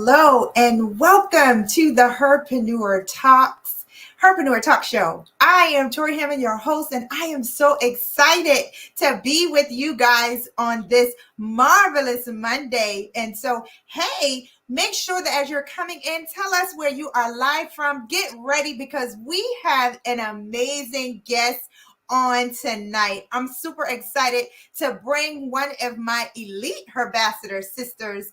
hello, and welcome to the Herprenuer Talk Show. I am Torri Hammond, your host, and I am so excited to be with you guys on this marvelous Monday. And so, hey, make sure that as you're coming in, tell us where you are live from. Get ready because we have an amazing guest on tonight. I'm super excited to bring one of my elite Herbacetor sisters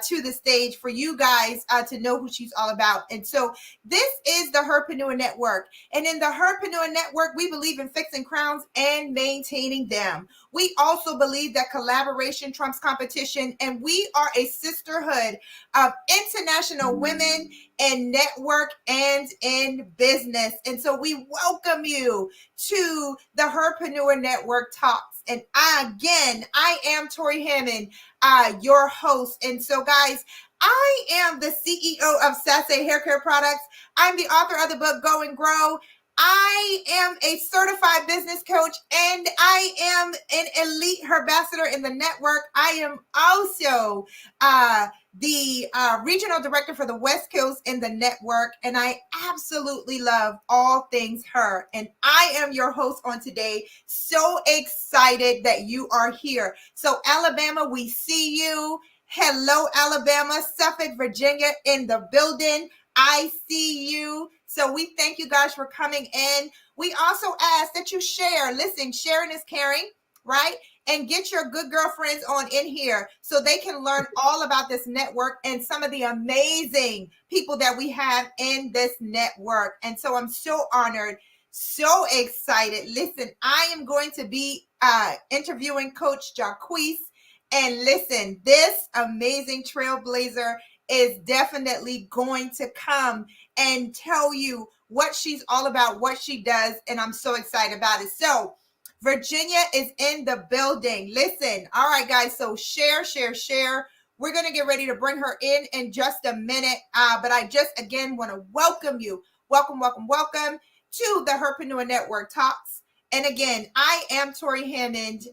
to the stage for you guys to know who she's all about. And so this is the Herprenuer Network. And in the Herprenuer Network, we believe in fixing crowns and maintaining them. We also believe that collaboration trumps competition, and we are a sisterhood of international women in network and in business. And so we welcome you to the Herprenuer Network Talks. And I am Torri Hammond, your host. And so, guys, I am the CEO of Sassy Hair Care Products. I'm the author of the book Go and Grow. I am a certified business coach, and I am an elite Herbacetor in the network. I am also the regional director for the West Coast in the network, and I absolutely love all things her. And I am your host on today. So excited that you are here. So Alabama, we see you. Hello, Alabama, Suffolk, Virginia in the building. I see you. So we thank you guys for coming in. We also ask that you share. Listen, sharing is caring, right? And get your good girlfriends on in here so they can learn all about this network and some of the amazing people that we have in this network. And so I'm so honored, so excited. Listen, I am going to be interviewing Coach Jocquice. And listen, this amazing trailblazer is definitely going to come and tell you what she's all about, what she does, and I'm so excited about it. So Virginia is in the building. Listen, all right, guys, so share. We're going to get ready to bring her in just a minute, but I just, again, want to welcome you. Welcome to the Herprenuer Network Talks. And again, I am Torri Hammond,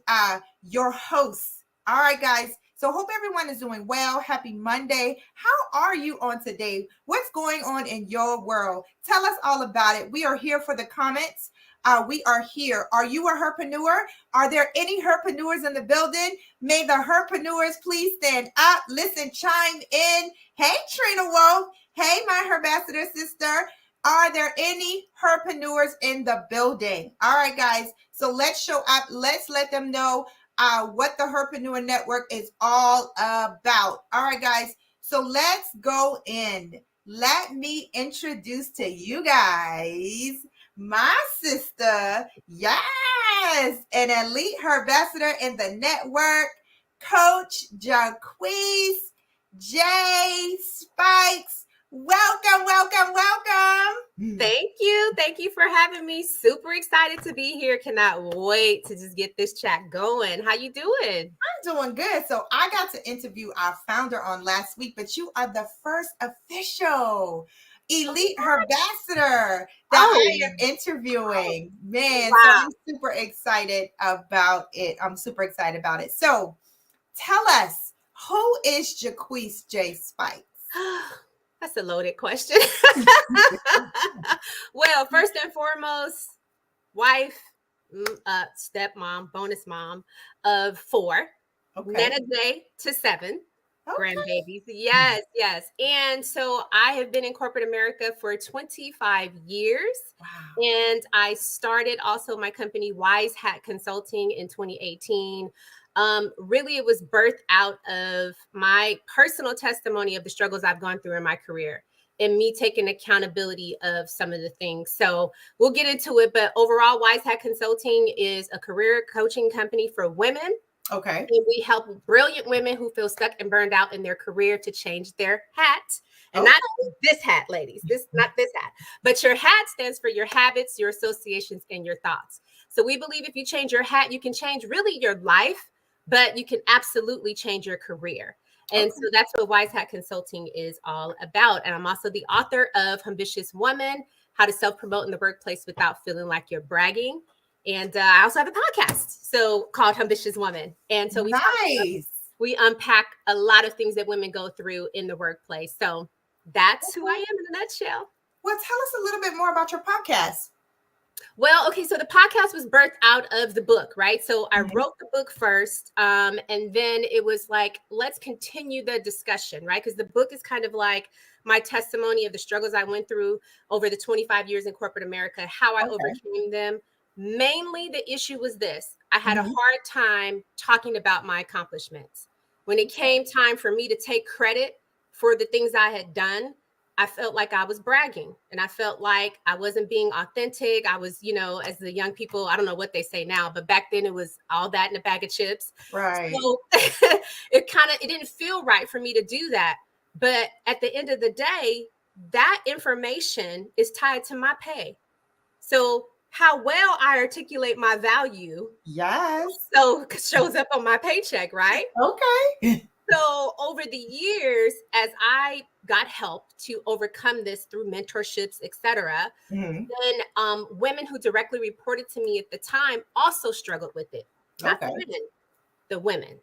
your host. All right, guys. So hope everyone is doing well. Happy Monday. How are you on today? What's going on in your world? Tell us all about it. We are here for the comments. We are here. Are you a herpreneur? Are there any herpreneurs in the building? May the herpreneurs please stand up. Listen, chime in. Hey, Trina Wolf. Hey, my Herbacetor sister. Are there any herpreneurs in the building? All right, guys. So let's show up. Let's let them know what the Herprenuer Network is all about. All right, guys. So let's go in. Let me introduce to you guys my sister. Yes, an elite Herbacetor in the network, Coach Jocquice J. Spikes. Welcome. Thank you. Thank you for having me. Super excited to be here. Cannot wait to just get this chat going. How you doing? I'm doing good. So I got to interview our founder on last week, but you are the first official elite Herbacetor that I am interviewing. Man, wow. So I'm super excited about it. So tell us, who is Jocquice J. Spikes? That's a loaded question. Well, first and foremost, wife, stepmom, bonus mom of 4, Nana J to 7 grandbabies. Yes. And so I have been in corporate America for 25 years. Wow. And I started also my company Wise Hat Consulting in 2018. Really, it was birthed out of my personal testimony of the struggles I've gone through in my career and me taking accountability of some of the things. So we'll get into it. But overall, Wise Hat Consulting is a career coaching company for women. Okay. And we help brilliant women who feel stuck and burned out in their career to change their hat. And not this hat, ladies, not this hat, but your hat stands for your habits, your associations, and your thoughts. So we believe if you change your hat, you can change really your life, but you can absolutely change your career. And so that's what Wise Hat Consulting is all about. And I'm also the author of Ambitious Woman, How to Self-Promote in the Workplace Without Feeling Like You're Bragging. And I also have a podcast called Ambitious Woman. And so we unpack a lot of things that women go through in the workplace. So that's who I am in a nutshell. Well, tell us a little bit more about your podcast. Well, okay, so the podcast was birthed out of the book, right? So I wrote the book first, and then it was like, let's continue the discussion, right? Because the book is kind of like my testimony of the struggles I went through over the 25 years in corporate America, how I overcame them. Mainly the issue was this: I had a hard time talking about my accomplishments. When it came time for me to take credit for the things I had done, I felt like I was bragging, and I felt like I wasn't being authentic. I was, as the young people, I don't know what they say now, but back then it was all that in a bag of chips. Right. So it didn't feel right for me to do that. But at the end of the day, that information is tied to my pay. So how well I articulate my value, so shows up on my paycheck, right? Okay. So over the years, as I got help to overcome this through mentorships, etc., then women who directly reported to me at the time also struggled with it. Not the women, the women.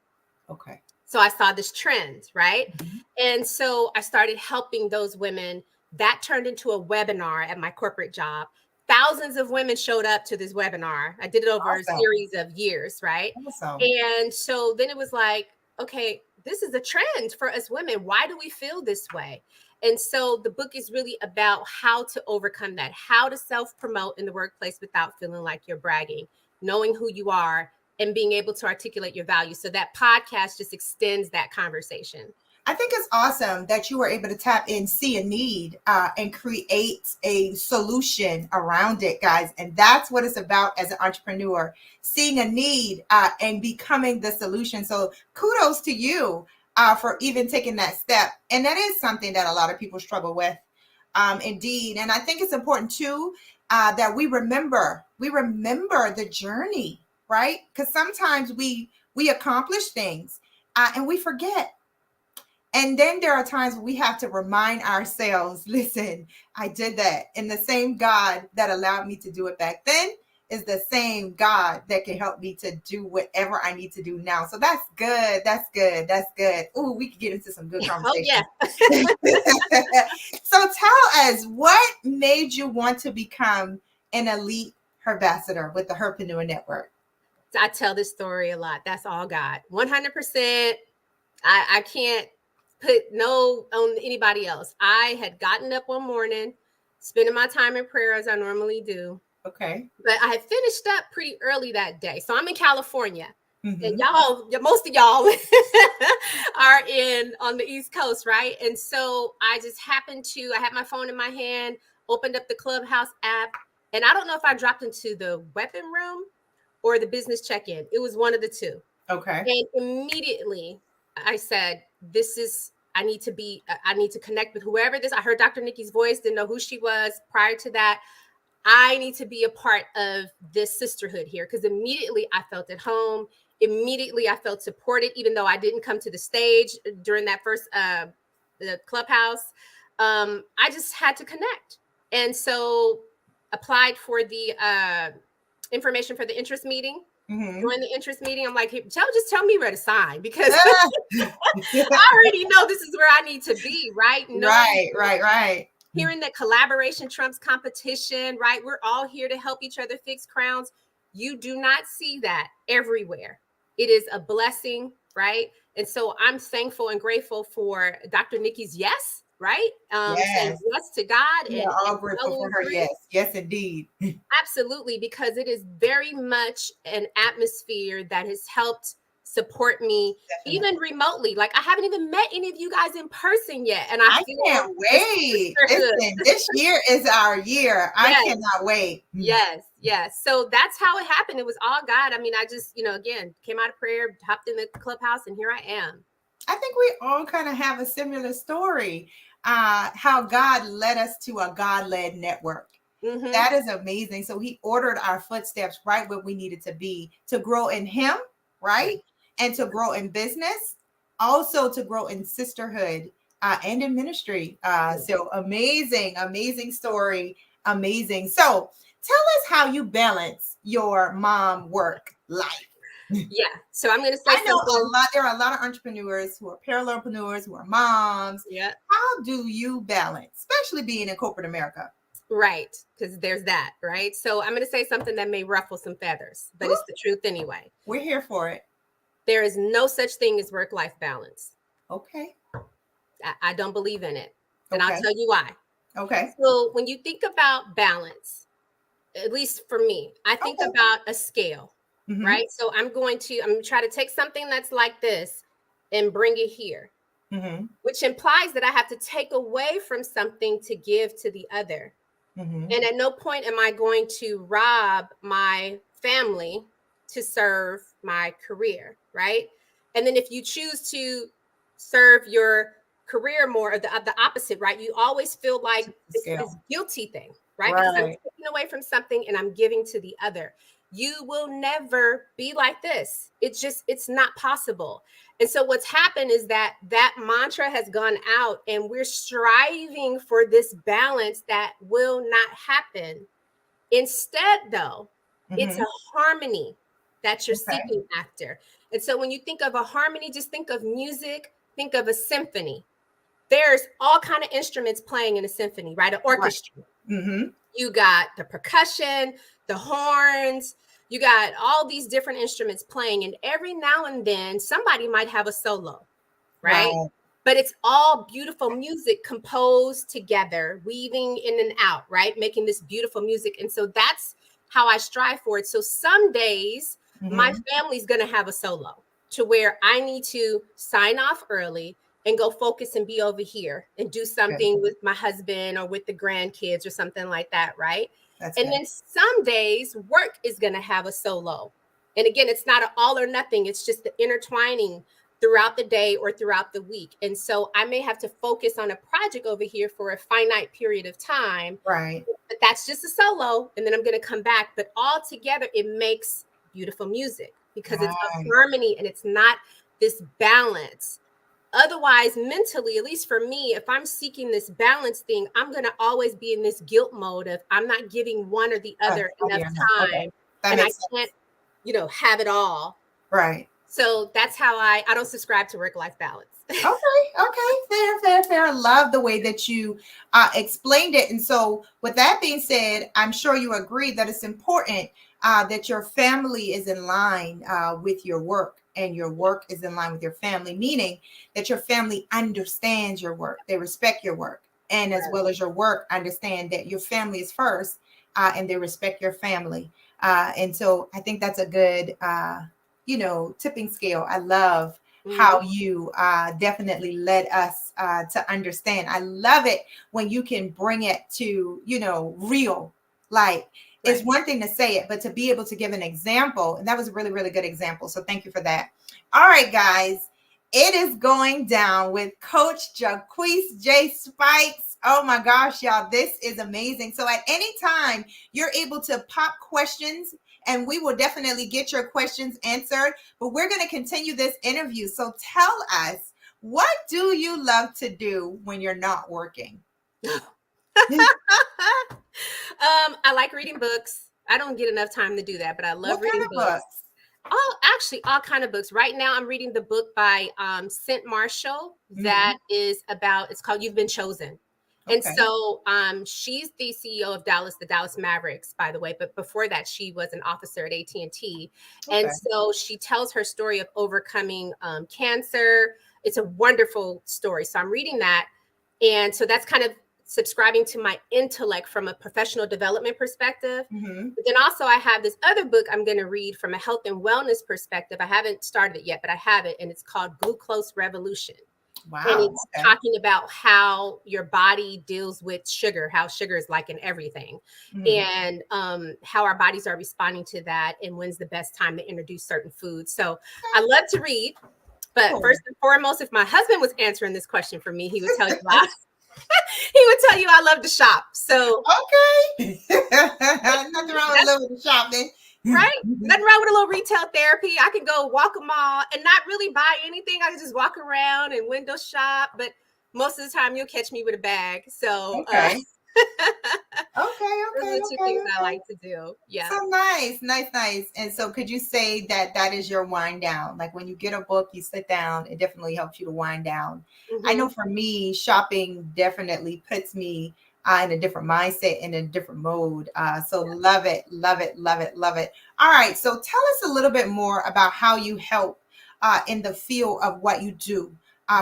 Okay. So I saw this trend, right? And so I started helping those women. That turned into a webinar at my corporate job. Thousands of women showed up to this webinar. I did it over a series of years, right? Awesome. And so then it was like, okay, this is a trend for us women. Why do we feel this way? And so the book is really about how to overcome that, how to self-promote in the workplace without feeling like you're bragging, knowing who you are, and being able to articulate your values. So that podcast just extends that conversation. I think it's awesome that you were able to tap in, see a need, and create a solution around it, guys. And that's what it's about as an entrepreneur, seeing a need and becoming the solution. So kudos to you for even taking that step. And that is something that a lot of people struggle with, indeed. And I think it's important too that we remember the journey, right? Because sometimes we accomplish things and we forget. And then there are times we have to remind ourselves, listen, I did that. And the same God that allowed me to do it back then is the same God that can help me to do whatever I need to do now. So that's good. That's good. That's good. Oh, we could get into some good conversation. Oh, yeah. So tell us, what made you want to become an elite Herbassador with the Herprenuer Network? I tell this story a lot. That's all God. 100%. I can't put no on anybody else. I had gotten up one morning, spending my time in prayer as I normally do. Okay. But I had finished up pretty early that day. So I'm in California. And most of y'all are on the East Coast, right? And so I just happened to, I had my phone in my hand, opened up the Clubhouse app, and I don't know if I dropped into the weapon room or the business check-in. It was one of the two. Okay. And immediately I said, I need to connect with whoever this. I heard Dr. Nikki's voice, didn't know who she was prior to that. I need to be a part of this sisterhood here, because immediately I felt at home. Immediately I felt supported, even though I didn't come to the stage during that first the Clubhouse. I just had to connect. And so applied for the information for the interest meeting. During the interest meeting, I'm like, hey, just tell me where to sign, because I already know this is where I need to be, right? Right. Hearing that collaboration trumps competition, right? We're all here to help each other fix crowns. You do not see that everywhere. It is a blessing, right? And so I'm thankful and grateful for Dr. Nikki's yes, right? Saying yes to God. We're all grateful for her. Yes, indeed. Absolutely, because it is very much an atmosphere that has helped support me, even remotely. Like, I haven't even met any of you guys in person yet, and I can't wait. Listen, this year is our year. I cannot wait. Yes. So that's how it happened. It was all God. I mean, I just, again, came out of prayer, hopped in the Clubhouse, and here I am. I think we all kind of have a similar story, how God led us to a God-led network. That is amazing. So he ordered our footsteps right where we needed to be to grow in him, right? And to grow in business, also to grow in sisterhood and in ministry. So amazing story. Amazing. So tell us how you balance your mom work life. Yeah. So I'm going to say I know something. there are a lot of entrepreneurs who are parallelpreneurs, who are moms. Yeah. How do you balance, especially being in corporate America? Right. Because there's that. Right. So I'm going to say something that may ruffle some feathers, but it's the truth anyway. We're here for it. There is no such thing as work-life balance. Okay. I don't believe in it. And Okay. I'll tell you why. Okay. So when you think about balance, at least for me, I think Okay. about a scale, right? So I'm going to try to take something that's like this and bring it here, which implies that I have to take away from something to give to the other. And at no point am I going to rob my family to serve my career, right? And then if you choose to serve your career more, or the opposite, right? You always feel like it's this guilty thing, right? Because I'm taking away from something and I'm giving to the other. You will never be like this. It's not possible. And so what's happened is that mantra has gone out and we're striving for this balance that will not happen. Instead, though, it's a harmony that you're seeking after. And so when you think of a harmony, just think of music, think of a symphony. There's all kind of instruments playing in a symphony, right? An orchestra. You got the percussion, the horns, you got all these different instruments playing, and every now and then somebody might have a solo, right? But it's all beautiful music composed together, weaving in and out, right? Making this beautiful music. And so that's how I strive for it. So some days my family's going to have a solo to where I need to sign off early and go focus and be over here and do something with my husband or with the grandkids or something like that, right? And then some days work is going to have a solo. And again, it's not an all or nothing. It's just the intertwining throughout the day or throughout the week. And so I may have to focus on a project over here for a finite period of time. Right. But that's just a solo. And then I'm going to come back. But all together, it makes beautiful music because it's a harmony and it's not this balance. Otherwise, mentally, at least for me, if I'm seeking this balance thing, I'm going to always be in this guilt mode of I'm not giving one or the other enough time. And I can't, have it all. Right. So that's how I don't subscribe to work-life balance. Okay. Fair. I love the way that you explained it. And so with that being said, I'm sure you agree that it's important that your family is in line with your work and your work is in line with your family, meaning that your family understands your work. They respect your work. And as well as your work, understand that your family is first and they respect your family. And so I think that's a good tipping scale. I love how you definitely led us to understand. I love it when you can bring it to, real. Like it's one thing to say it, but to be able to give an example. And that was a really, really good example. So thank you for that. All right, guys. It is going down with Coach Jocquice J. Spikes. Oh my gosh, y'all. This is amazing. So at any time, you're able to pop questions and we will definitely get your questions answered. But we're going to continue this interview. So tell us, what do you love to do when you're not working? I like reading books. I don't get enough time to do that, but I love reading books. All kind of books. Right now, I'm reading the book by St. Marshall that is about, it's called You've Been Chosen. And so she's the CEO of the Dallas Mavericks, by the way. But before that, she was an officer at AT&T. And so she tells her story of overcoming cancer. It's a wonderful story. So I'm reading that. And so that's kind of subscribing to my intellect from a professional development perspective. But then also I have this other book I'm going to read from a health and wellness perspective. I haven't started it yet, but I have it. And it's called Glucose Revolution. Wow. And it's talking about how your body deals with sugar, how sugar is like in everything, and how our bodies are responding to that and when's the best time to introduce certain foods. So I love to read, but first and foremost, if my husband was answering this question for me, he would tell you I love to shop. So nothing wrong with loving to shop then. Right? Nothing wrong with a little retail therapy. I can go walk a mall and not really buy anything. I can just walk around and window shop. But most of the time, you'll catch me with a bag. So, Okay. the two things I like to do. Yeah. So nice. And so could you say that that is your wind down? Like when you get a book, you sit down, it definitely helps you to wind down. I know for me, shopping definitely puts me in a different mindset, in a different mode. So love it. All right. So tell us a little bit more about how you help in the field of what you do.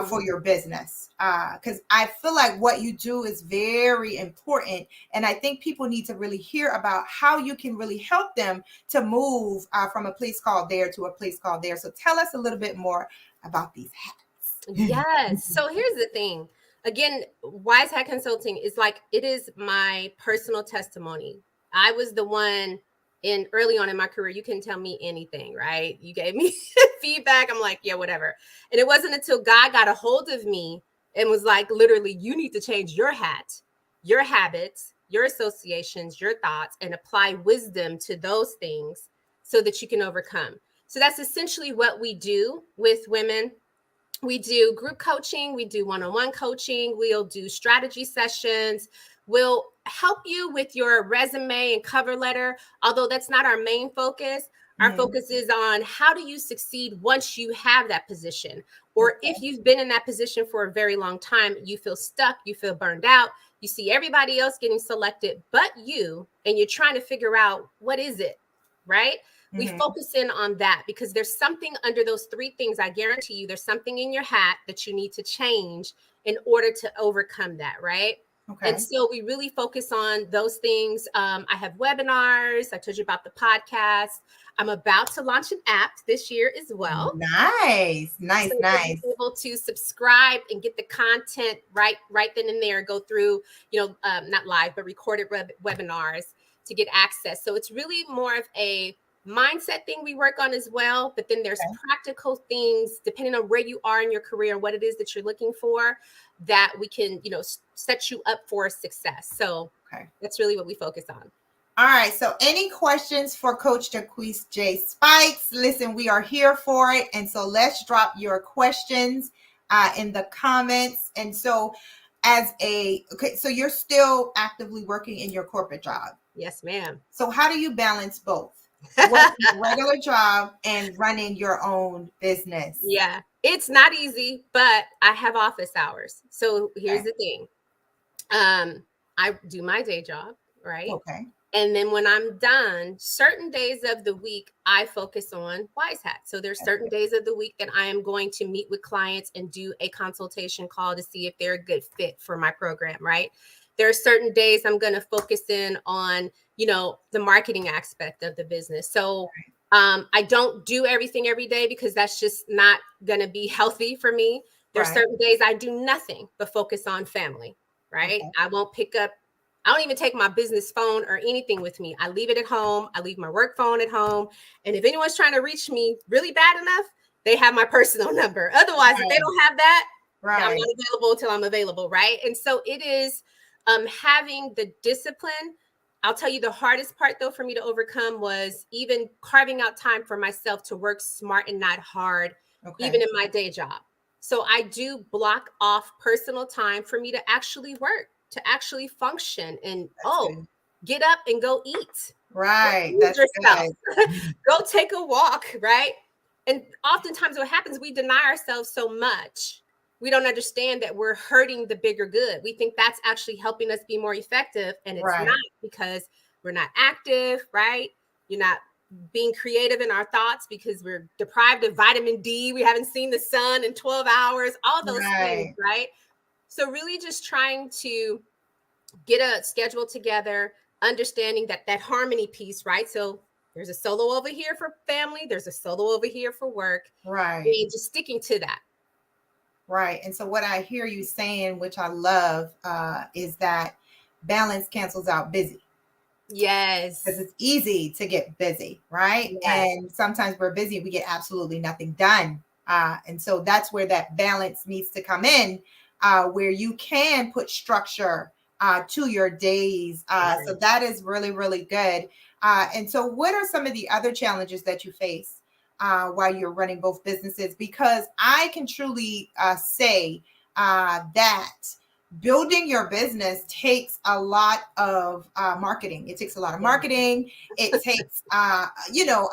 For your business, because I feel like what you do is very important, and I think people need to really hear about how you can really help them to move from a place called there to a place called there. So tell us a little bit more about these hats. Yes. So here's the thing. Again, Wise Hat Consulting is like, it is my personal testimony. I was the one in early on in my career. You can tell me anything, right? You gave me feedback. I'm like, yeah, whatever. And it wasn't until God got a hold of me and was like, literally, you need to change your hat, your habits, your associations, your thoughts, and apply wisdom to those things so that you can overcome. So that's essentially what we do with women. We do group coaching, we do one-on-one coaching, we'll do strategy sessions, we'll help you with your resume and cover letter, although that's not our main focus. Our focus is on how do you succeed once you have that position, or if you've been in that position for a very long time, you feel stuck, you feel burned out, you see everybody else getting selected but you, and you're trying to figure out what is it, right? We focus in on that because there's something under those three things. I guarantee you there's something in your hat that you need to change in order to overcome that, right? Okay. And so we really focus on those things. I have webinars. I told you about the podcast. I'm about to launch an app this year as well. Nice. So be able to subscribe and get the content right then and there. Go through, not live, but recorded webinars to get access. So it's really more of a mindset thing we work on as well, but then there's practical things depending on where you are in your career and what it is that you're looking for that we can, set you up for success. So that's really what we focus on. All right. So any questions for Coach Jocquice J. Spikes? Listen, we are here for it. And so let's drop your questions in the comments. And so so you're still actively working in your corporate job? Yes, ma'am. So how do you balance both? Working a regular job and running your own business? Yeah, it's not easy, but I have office hours. So here's the thing. I do my day job, right? Okay. And then when I'm done, certain days of the week, I focus on Wise Hat. So there's certain days of the week that I am going to meet with clients and do a consultation call to see if they're a good fit for my program, right? There are certain days I'm going to focus in on, the marketing aspect of the business. So I don't do everything every day because that's just not going to be healthy for me. There's certain days I do nothing but focus on family, right? Okay. I don't even take my business phone or anything with me. I leave it at home. I leave my work phone at home. And if anyone's trying to reach me really bad enough, they have my personal number. Otherwise, if they don't have that, I'm not available until I'm available, right? And so it is having the discipline. I'll tell you the hardest part, though, for me to overcome was even carving out time for myself to work smart and not hard, even in my day job. So I do block off personal time for me to actually work, to actually function and, get up and go eat. Right. That's yourself. Go take a walk, right? And oftentimes what happens, we deny ourselves so much. We don't understand that we're hurting the bigger good. We think that's actually helping us be more effective. And it's not, because we're not active, right? You're not being creative in our thoughts because we're deprived of vitamin D. We haven't seen the sun in 12 hours, all those things, right? So really just trying to get a schedule together, understanding that harmony piece, right? So there's a solo over here for family. There's a solo over here for work. Right. And just sticking to that. Right. And so what I hear you saying, which I love, is that balance cancels out busy. Yes. Because it's easy to get busy, right? Yes. And sometimes we're busy, we get absolutely nothing done. And so that's where that balance needs to come in, where you can put structure to your days. So that is really, really good. And so what are some of the other challenges that you face while you're running both businesses? Because I can truly say that building your business takes a lot of marketing. It takes a lot of marketing. It takes, a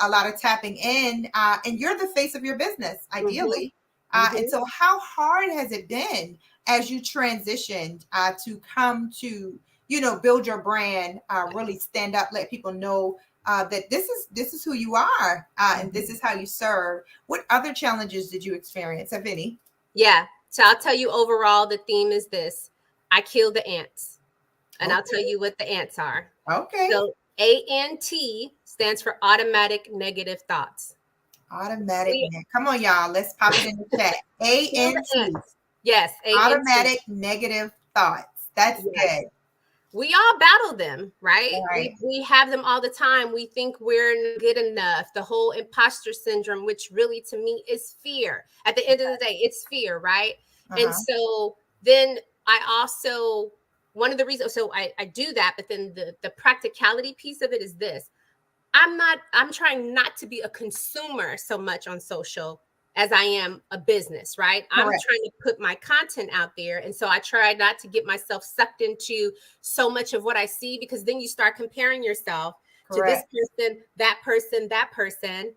lot of tapping in, and you're the face of your business, ideally. And so how hard has it been as you transitioned to come to, build your brand, really stand up, let people know that this is who you are, and this is how you serve? What other challenges did you experience, if any? Yeah. So I'll tell you overall, the theme is this: I kill the ants. And I'll tell you what the ants are. Okay. So ANT stands for automatic negative thoughts. Automatic. Come on, y'all. Let's pop it in the chat. ANT. Yes. Automatic negative thoughts. That's good. We all battle them, right? We have them all the time. We think we're good enough. The whole imposter syndrome, which really to me is fear. At the end of the day, it's fear, right? And so then I also, one of the reasons, so I do that, but then the practicality piece of it is this. I'm trying not to be a consumer so much on social as I am a business, right? I'm trying to put my content out there. And so I try not to get myself sucked into so much of what I see, because then you start comparing yourself to this person, that person, that person.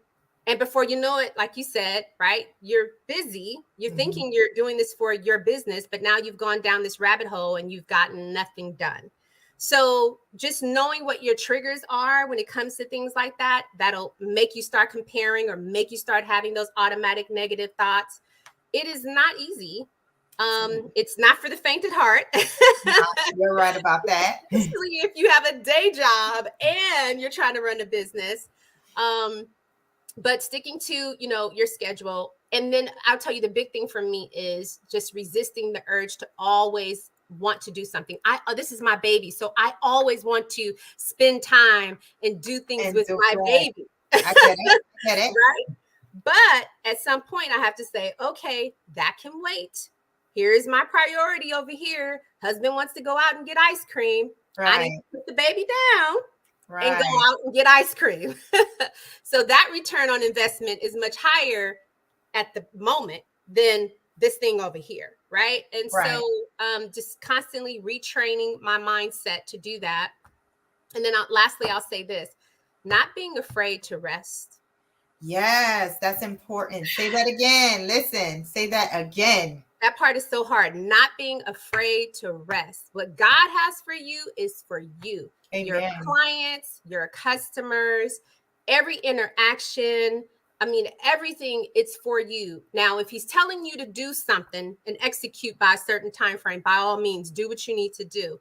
And before you know it, like you said, right, you're busy. You're thinking you're doing this for your business, but now you've gone down this rabbit hole and you've gotten nothing done. So just knowing what your triggers are when it comes to things like that, that'll make you start comparing or make you start having those automatic negative thoughts. It is not easy. It's not for the faint at heart. You're right about that. Especially if you have a day job and you're trying to run a business. But sticking to, your schedule. And then I'll tell you, the big thing for me is just resisting the urge to always want to do something. This is my baby, so I always want to spend time and do things with my baby. I get it. Right? But at some point I have to say, okay, that can wait. Here's my priority over here. Husband wants to go out and get ice cream. I need to put the baby down and go out and get ice cream. So that return on investment is much higher at the moment than this thing over here, right? And so just constantly retraining my mindset to do that. And then lastly, I'll say this: not being afraid to rest. Yes, that's important. Say that again. Listen, say that again. That part is so hard. Not being afraid to rest. What God has for you is for you. Amen. Your clients, your customers, every interaction. I mean, everything, it's for you. Now, if he's telling you to do something and execute by a certain time frame, by all means, do what you need to do.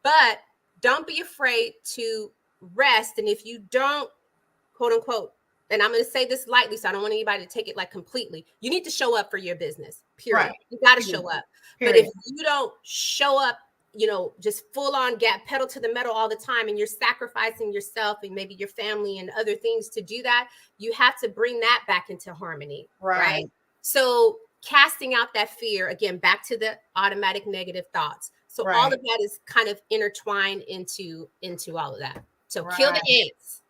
But don't be afraid to rest. And if you don't, quote unquote, and I'm going to say this lightly, so I don't want anybody to take it like completely, you need to show up for your business, period. You got to show up. But if you don't show up, just full on pedal to the metal all the time, and you're sacrificing yourself and maybe your family and other things to do that, you have to bring that back into harmony. Right. So casting out that fear, again, back to the automatic negative thoughts. So all of that is kind of intertwined into all of that. So kill the ants.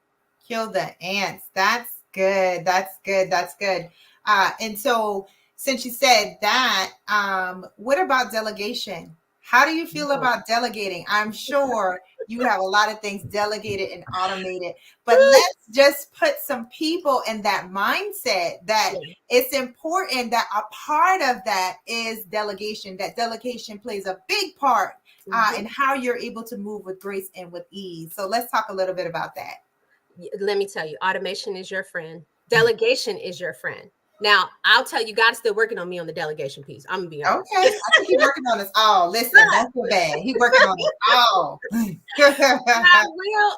Kill the ants. That's good. That's good. That's good. And so since you said that, what about delegation? How do you feel about delegating? I'm sure you have a lot of things delegated and automated, but let's just put some people in that mindset that it's important that a part of that is delegation, that delegation plays a big part in how you're able to move with grace and with ease. So let's talk a little bit about that. Let me tell you, automation is your friend. Delegation is your friend. Now, I'll tell you, God's still working on me on the delegation piece. I'm going to be honest. Okay. I think he's working on us all. Listen, don't feel bad. He's working on us all.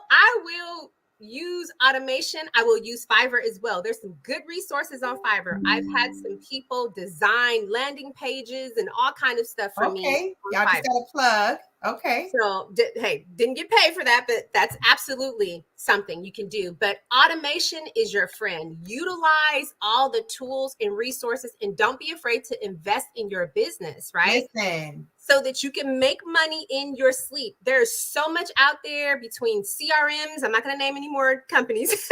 I will use automation. I will use Fiverr as well. There's some good resources on Fiverr. I've had some people design landing pages and all kind of stuff for me. Okay. Y'all just got a plug. Okay. So, didn't get paid for that, but that's absolutely something you can do. But automation is your friend. Utilize all the tools and resources, and don't be afraid to invest in your business, right? Listen. So that you can make money in your sleep. There's so much out there between CRMs. I'm not going to name any more companies,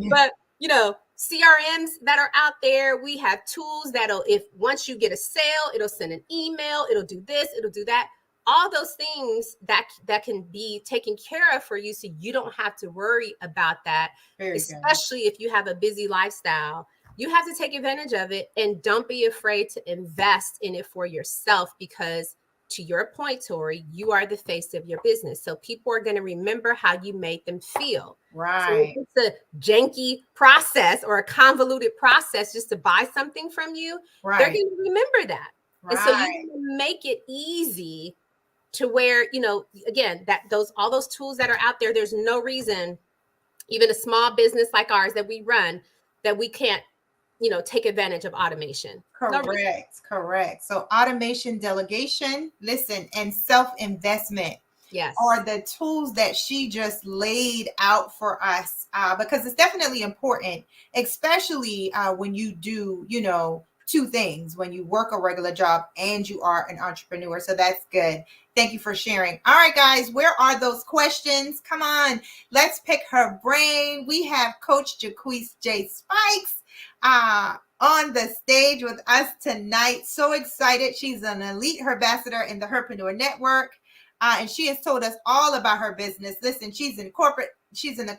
but CRMs that are out there. We have tools that'll, if once you get a sale, it'll send an email, it'll do this, it'll do that. All those things that can be taken care of for you, so you don't have to worry about that. Especially if you have a busy lifestyle, you have to take advantage of it, and don't be afraid to invest in it for yourself, because to your point, Torri, you are the face of your business. So people are going to remember how you made them feel. Right. So if it's a janky process or a convoluted process just to buy something from you, right, they're going to remember that. Right. And so you make it easy to where, again, that all those tools that are out there, there's no reason, even a small business like ours that we run, that we can't, take advantage of automation. Correct. So automation, delegation, listen, and self-investment. Yes. Are the tools that she just laid out for us, because it's definitely important, especially when you do, two things, when you work a regular job and you are an entrepreneur. So that's good. Thank you for sharing. All right, guys, where are those questions? Come on, let's pick her brain. We have Coach Jocquice J. Spikes on the stage with us tonight. So excited. She's an elite ambassador in the Herprenuer Network. And she has told us all about her business. Listen, she's in the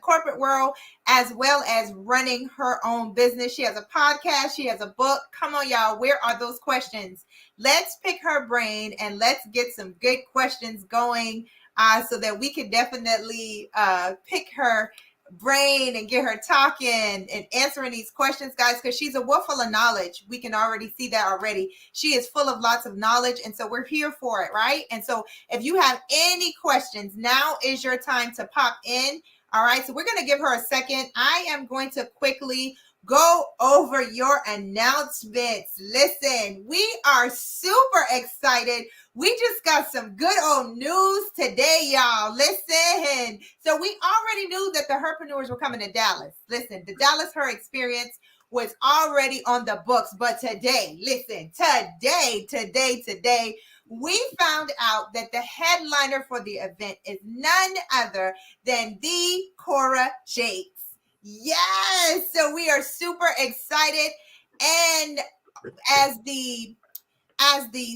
corporate world, as well as running her own business. She has a podcast. She has a book. Come on, y'all. Where are those questions? Let's pick her brain and let's get some good questions going, so that we can definitely pick her brain and get her talking and answering these questions, guys, because she's a wealth full of knowledge. We can already see that already. She is full of lots of knowledge, and so we're here for it, right? And so if you have any questions, now is your time to pop in. All right, so we're going to give her a second. I am going to quickly go over your announcements. Listen, we are super excited. We just got some good old news today, y'all. Listen. So we already knew that the Herpreneurs were coming to Dallas. Listen, the Dallas Her Experience was already on the books. But today, listen, today, we found out that the headliner for the event is none other than the Cora Jakes. Yes, so we are super excited, and as the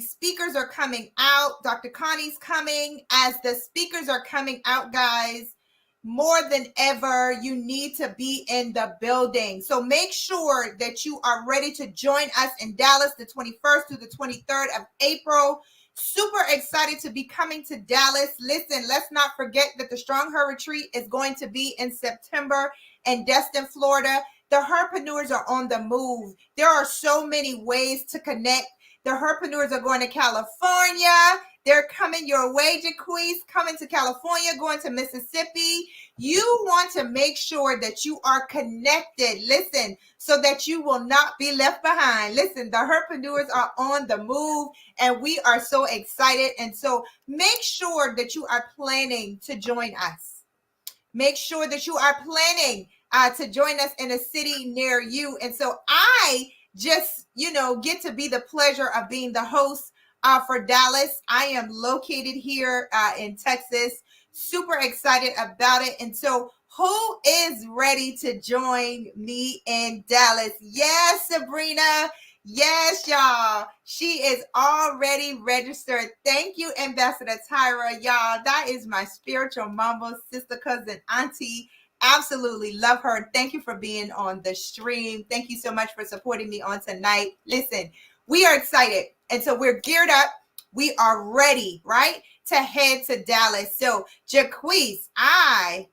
speakers are coming out, Dr. Connie's coming. As the speakers are coming out, guys, more than ever, you need to be in the building. So make sure that you are ready to join us in Dallas the 21st through the 23rd of April. Super excited to be coming to Dallas. Listen, let's not forget that the Strong Her Retreat is going to be in September in Destin, Florida. The Herpreneurs are on the move. There are so many ways to connect. The Herpreneurs are going to California. They're coming your way, Jocquice, coming to California, going to Mississippi. You want to make sure that you are connected, listen, so that you will not be left behind. Listen, the Herpreneurs are on the move, and we are so excited. And so make sure that you are planning to join us. Make sure that you are planning to join us in a city near you. And so I just, get to be the pleasure of being the host for Dallas. I am located here in Texas. Super excited about it. And so who is ready to join me in Dallas? Yes, Sabrina. Yes, y'all. She is already registered. Thank you, Ambassador Tyra. Y'all, that is my spiritual mama, sister, cousin, auntie. Absolutely love her. Thank you for being on the stream. Thank you so much for supporting me on tonight. Listen, we are excited. And so we're geared up. We are ready, right, to head to Dallas. So, Jocquice, I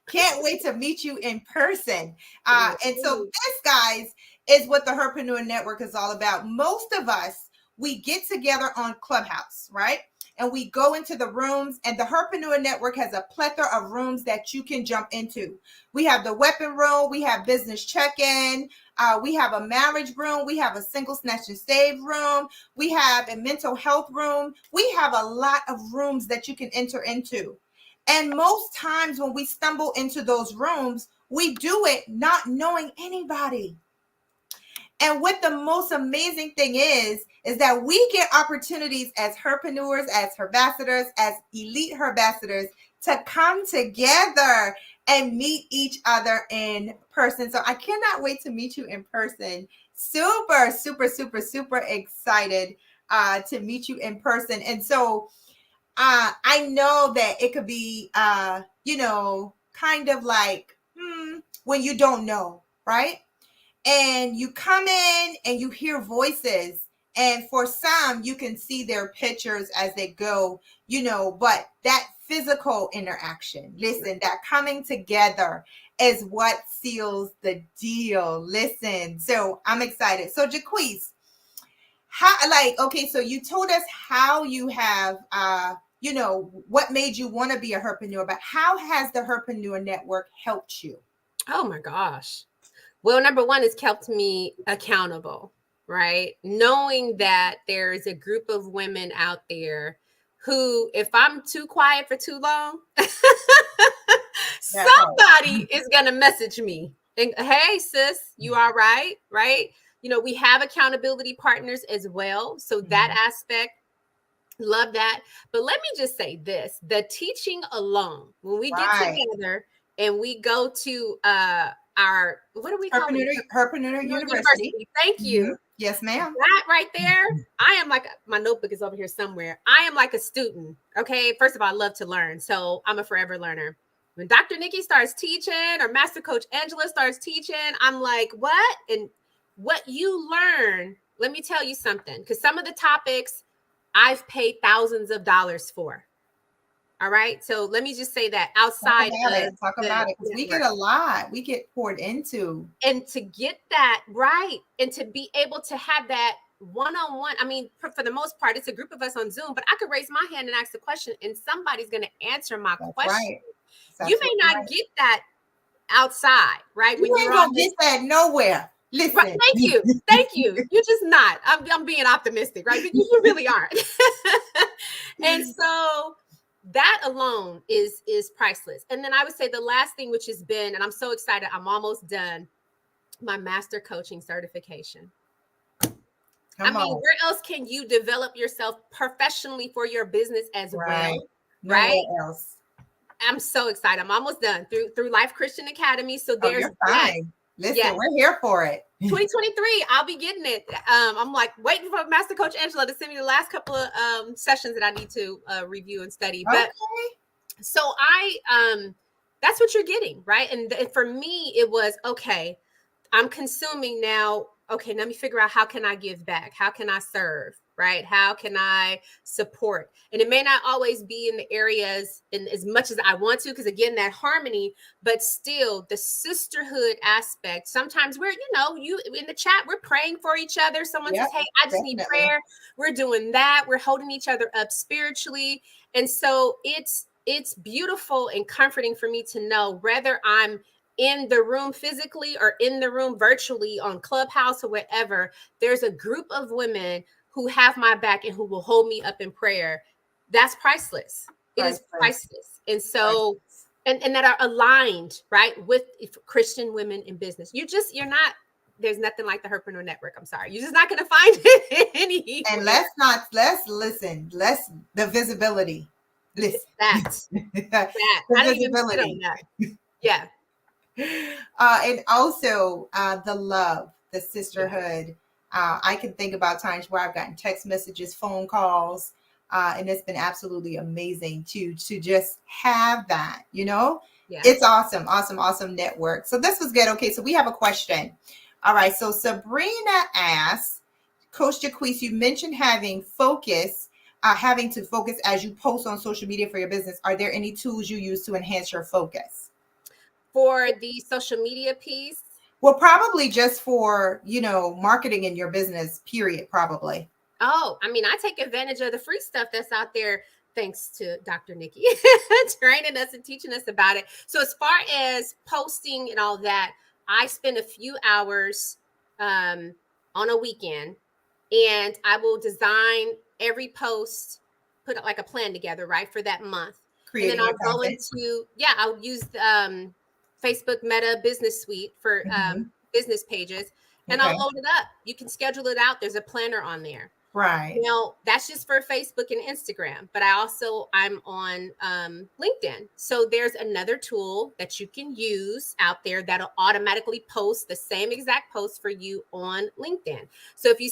can't wait to meet you in person. And so this, guys, is what the Herprenuer Network is all about. Most of us, we get together on Clubhouse, right? And we go into the rooms, and the Herprenuer Network has a plethora of rooms that you can jump into. We have the weapon room. We have business check-in. We have a marriage room. We have a single snatch and save room. We have a mental health room. We have a lot of rooms that you can enter into. And most times when we stumble into those rooms, we do it not knowing anybody. And what the most amazing thing is that we get opportunities as herpreneurs, as herbassadors, as elite herbassadors to come together and meet each other in person. So I cannot wait to meet you in person. Super, super, super, super excited to meet you in person. And so I know that it could be, kind of like when you don't know, right? And you come in and you hear voices. And for some, you can see their pictures as they go, but that physical interaction, listen, that coming together is what seals the deal. Listen, so I'm excited. So Jocquice, so you told us how you have what made you want to be a herpreneur, but how has the Herpreneur Network helped you? Oh my gosh. Well, number one, it's kept me accountable, right? Knowing that there's a group of women out there who, if I'm too quiet for too long, somebody is going to message me. And, hey, sis, you all right? Right? We have accountability partners as well. So that aspect, love that. But let me just say this, the teaching alone, when we get together and we go to our, what do we call it? Herpreneur University. Thank you. Yes, ma'am. That right there, I am like, my notebook is over here somewhere. I am like a student. Okay. First of all, I love to learn. So I'm a forever learner. When Dr. Nikki starts teaching or Master Coach Angela starts teaching, I'm like, what? And what you learn, let me tell you something, because some of the topics I've paid thousands of dollars for. All right. So let me just say that outside talk about it. We get a lot. We get poured into. And to get that right and to be able to have that one-on-one, I mean, for the most part, it's a group of us on Zoom, but I could raise my hand and ask a question and somebody's going to answer my question. Right. You may not get that outside, right? You ain't going to get that nowhere. Listen. Right, thank you. Thank you. You're just not. I'm being optimistic, right? You really aren't. And so that alone is priceless. And then I would say the last thing, which has been, and I'm so excited, I'm almost done, my master coaching certification. Where else can you develop yourself professionally for your business as well? Right? Nowhere else. I'm so excited. I'm almost done through Life Christian Academy. So there's you're fine. Listen, we're here for it. 2023, I'll be getting it. I'm like waiting for Master Coach Angela to send me the last couple of sessions that I need to review and study. But so that's what you're getting, right? And for me, it was, okay, I'm consuming now. Okay, let me figure out, how can I give back? How can I serve? Right? How can I support? And it may not always be in the areas in as much as I want to, because again, that harmony, but still the sisterhood aspect. Sometimes we're, you in the chat, we're praying for each other. Someone says, hey, I just need prayer. We're doing that. We're holding each other up spiritually. And so it's beautiful and comforting for me to know, whether I'm in the room physically or in the room virtually on Clubhouse or whatever, there's a group of women who have my back and who will hold me up in prayer. That's priceless. It is priceless. And so, and that are aligned, right, with Christian women in business. You're not, there's nothing like the Herpreneur Network. I'm sorry. You're just not going to find it anywhere. And let's the visibility. Listen. That. I didn't even sit on that. Yeah. And also the love, the sisterhood. Yeah. I can think about times where I've gotten text messages, phone calls, and it's been absolutely amazing to just have that, Yeah. It's awesome network. So this was good. Okay, so we have a question. All right, so Sabrina asks, Coach Jocquice, you mentioned having to focus as you post on social media for your business. Are there any tools you use to enhance your focus? For the social media piece? Well, probably just for, marketing in your business, period, probably. Oh, I mean, I take advantage of the free stuff that's out there, thanks to Dr. Nikki training us and teaching us about it. So as far as posting and all that, I spend a few hours on a weekend, and I will design every post, put like a plan together, right, for that month. Creating and then I'll go into, I'll use Facebook Meta Business Suite for business pages, and I'll load it up. You can schedule it out. There's a planner on there. Right. Now, that's just for Facebook and Instagram, but I'm on LinkedIn. So there's another tool that you can use out there that'll automatically post the same exact post for you on LinkedIn. So if you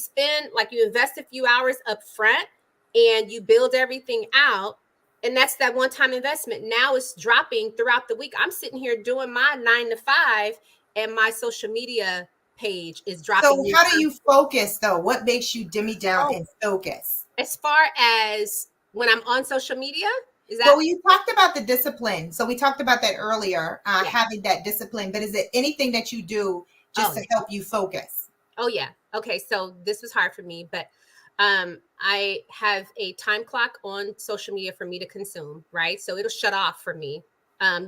you invest a few hours up front and you build everything out, and that's that one-time investment. Now it's dropping throughout the week. I'm sitting here doing my 9 to 5, and my social media page is dropping So new how do you content. focus though? What makes you dimmy down Oh, and focus? as far as when I'm on social media, is that? Well, you talked about the discipline. So we talked about that earlier, Yeah. having that discipline. But is it anything that you do just Oh, to help you focus? oh yeah. Okay. So this was hard for me, but I have a time clock on social media for me to consume, right? So it'll shut off for me.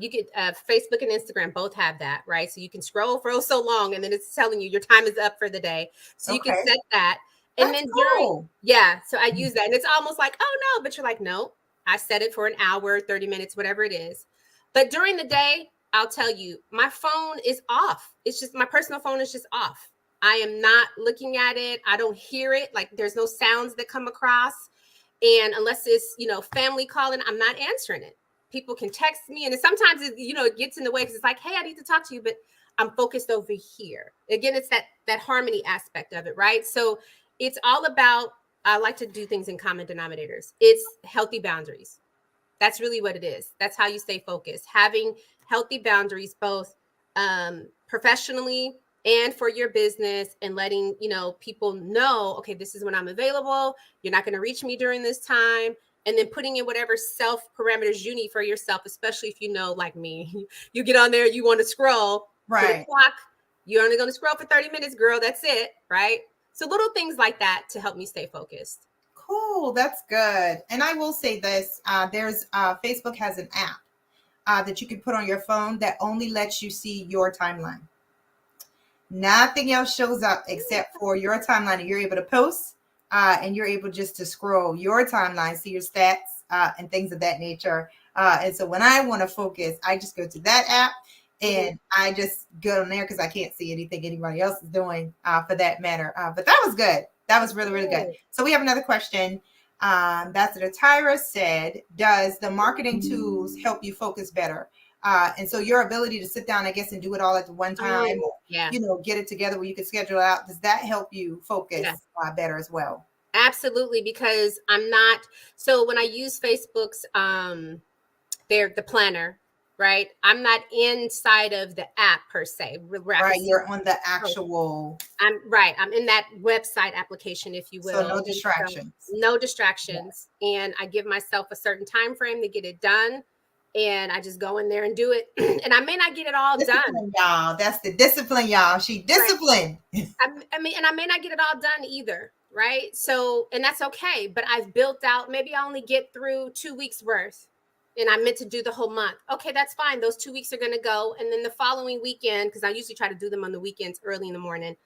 You get Facebook and Instagram both have that, right? So you can scroll for so long, and then it's telling you your time is up for the day. So you can Okay, set that, and that's then cool. yeah. So I use that, and it's almost like, oh no, but you're like, no, I set it for an hour, 30 minutes, whatever it is. But during the day, I'll tell you, my phone is off. It's just my personal phone is just off. I am not looking at it. I don't hear it. Like there's no sounds that come across. And unless it's, family calling, I'm not answering it. People can text me. And sometimes, it gets in the way because it's like, hey, I need to talk to you, but I'm focused over here. Again, it's that harmony aspect of it, right? So it's all about, I like to do things in common denominators. It's healthy boundaries. That's really what it is. That's how you stay focused. Having healthy boundaries, both professionally and for your business, and letting people know, okay, this is when I'm available. You're not going to reach me during this time. And then putting in whatever self parameters you need for yourself, especially if like me, you get on there, you want to scroll, put a Right. clock. You're only going to scroll for 30 minutes, girl. That's it. Right. So little things like that to help me stay focused. Cool. That's good. And I will say this, there's Facebook has an app that you can put on your phone that only lets you see your timeline. Nothing else shows up except for your timeline, and you're able to post and you're able just to scroll your timeline, see your stats and things of that nature. And so when I want to focus, I just go to that app and I just go on there because I can't see anything anybody else is doing for that matter. But that was good. That was really, really good. So we have another question. Ambassador Tyra said, does the marketing tools help you focus better? And so your ability to sit down, I guess, and do it all at one time, or, Yeah. get it together where you can schedule it out. Does that help you focus better as well? Absolutely, because I'm not. So when I use Facebook's, the planner, right? I'm not inside of the app per se. Where I can Right, see, you're on the actual. I'm right. I'm in that website application, if you So will. no And so distractions. no distractions, and I give myself a certain time frame to get it done. And I just go in there and do it. And I may not get it all done. Discipline, y'all. That's the discipline, y'all. She disciplined. I mean, and I may not get it all done either, right? So, and that's okay. But I've built out, maybe I only get through 2 weeks worth, and I meant to do the whole month. Okay, that's fine. Those 2 weeks are going to go. And then the following weekend, because I usually try to do them on the weekends early in the morning,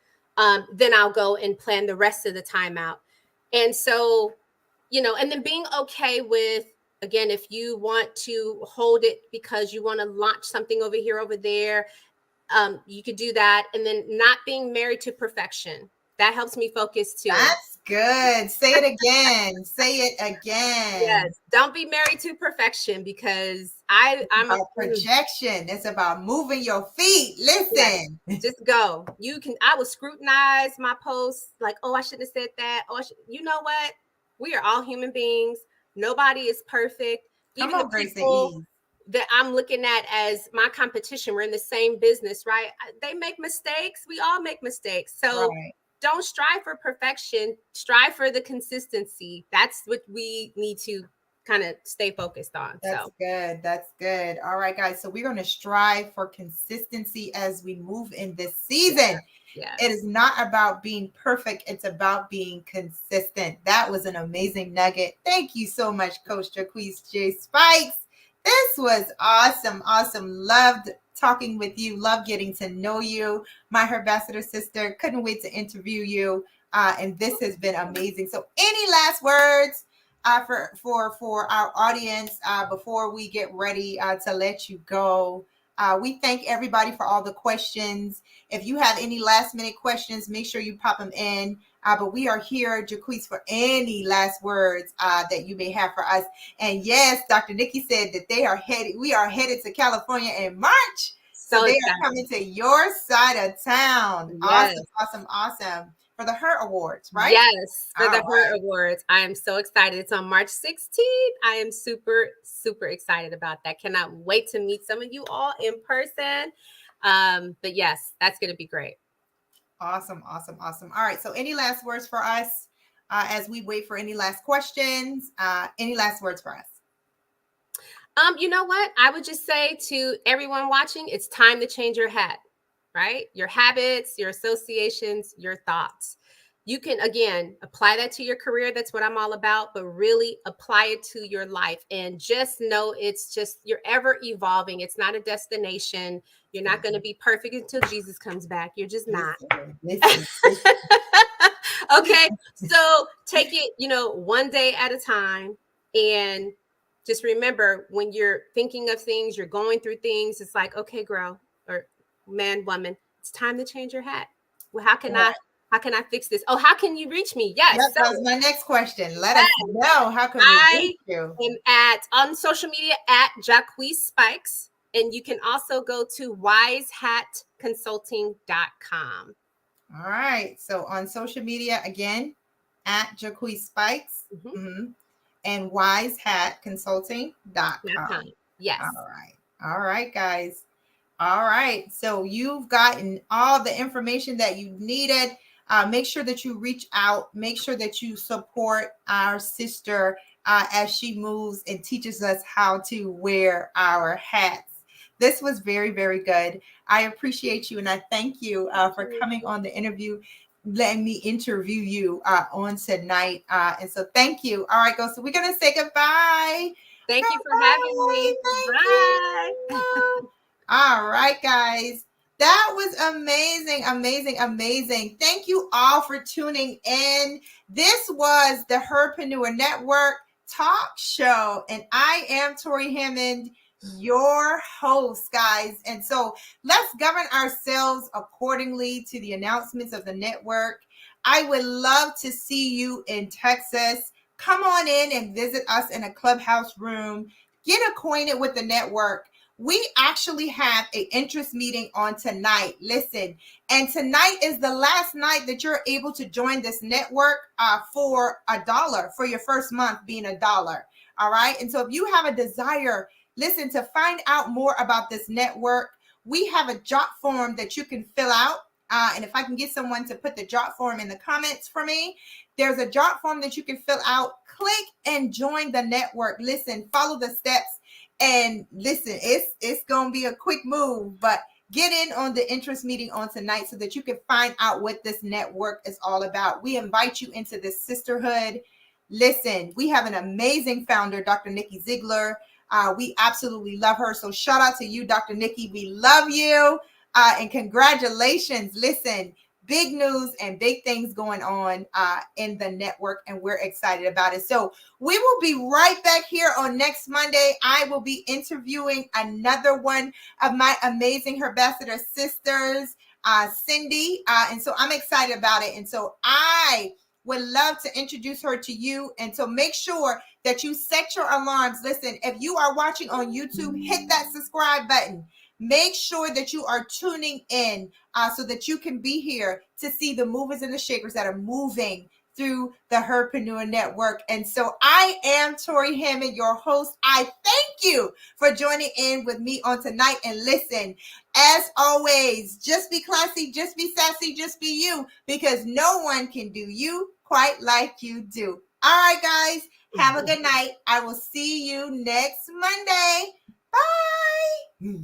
then I'll go and plan the rest of the time out. And so, and then being okay with, again, if you want to hold it because you want to launch something over here, over there, you could do that. And then not being married to perfection. That helps me focus too. That's good. Say it again. Say it again. Yes. Don't be married to perfection, because I'm about projection. It's about moving your feet. Listen. Yes. Just go. I will scrutinize my posts like, oh, I shouldn't have said that. Oh, you know what? We are all human beings. Nobody is perfect. Even the people that I'm looking at as my competition, we're in the same business, right? They make mistakes. We all make mistakes. So don't strive for perfection. Strive for the consistency. That's what we need to kind of stay focused on. That's good. That's good. All right, guys. So we're going to strive for consistency as we move in this season. Yeah. It is not about being perfect. It's about being consistent. That was an amazing nugget. Thank you so much, Coach Jocquice J. Spikes. This was awesome. Awesome. Loved talking with you. Loved getting to know you. My Herprenuer sister. Couldn't wait to interview you. And this has been amazing. So any last words for our audience before we get ready to let you go? We thank everybody for all the questions. If you have any last minute questions, make sure you pop them in. But we are here, Jocquice, for any last words that you may have for us. And yes, Dr. Nikki said that we are headed to California in March. So they are coming to your side of town. Yes. Awesome. For the Her Awards, right? Yes, for the Her Awards. I am so excited. It's on March 16th. I am super, super excited about that. Cannot wait to meet some of you all in person. But yes, that's going to be great. Awesome. All right. So any last words for us as we wait for any last questions? Any last words for us? You know what? I would just say to everyone watching, it's time to change your hat, right? Your habits, your associations, your thoughts. You can, again, apply that to your career. That's what I'm all about, but really apply it to your life. And just know it's just, you're ever evolving. It's not a destination. You're not going to be perfect until Jesus comes back. You're just not. Listen. Okay. So take it, one day at a time. And just remember, when you're thinking of things, you're going through things, it's like, okay, girl or man, woman, it's time to change your hat. Well, how can I fix this? Oh, how can you reach me? Yes. That was my next question. Let us know, how can we reach you? I am on social media at Jocquice Spikes, and you can also go to wisehatconsulting.com. All right. So on social media, again, at Jocquice Spikes. And wisehatconsulting.com. Yes. All right, guys. All right. So you've gotten all the information that you needed. Make sure that you reach out. Make sure that you support our sister as she moves and teaches us how to wear our hats. This was very, very good. I appreciate you, and I thank you for coming on the interview, letting me interview you on tonight. And so thank you. All right, so we're going to say goodbye. Thank you for having me. Bye. All right, guys. That was amazing. Thank you all for tuning in. This was the Herprenuer Network Talk Show, and I am Torri Hammond, your host, guys. And so let's govern ourselves accordingly to the announcements of the network. I would love to see you in Texas. Come on in and visit us in a clubhouse room. Get acquainted with the network. We actually have an interest meeting on tonight. Listen, and tonight is the last night that you're able to join this network for $1 for your first month being $1. All right. And so if you have a desire, listen, to find out more about this network, we have a jot form that you can fill out. And if I can get someone to put the jot form in the comments for me, there's a jot form that you can fill out. Click and join the network. Listen, follow the steps. And listen, it's going to be a quick move, but get in on the interest meeting on tonight so that you can find out what this network is all about. We invite you into this sisterhood. Listen, we have an amazing founder, Dr. Nikki Ziegler. We absolutely love her. So shout out to you, Dr. Nikki. We love you. And congratulations. Listen, big news and big things going on in the network, and we're excited about it. So we will be right back here on next Monday. I will be interviewing another one of my amazing Herbassador sisters, Cindy. And so I'm excited about it. And so I would love to introduce her to you. And so make sure that you set your alarms. Listen, if you are watching on YouTube, hit that subscribe button. Make sure that you are tuning in so that you can be here to see the movers and the shakers that are moving through the Herprenuer Network. And so I am Torri Hammond, your host. I thank you for joining in with me on tonight. And listen, as always, just be classy, just be sassy, just be you, because no one can do you quite like you do. All right, guys, have a good night. I will see you next Monday. Bye.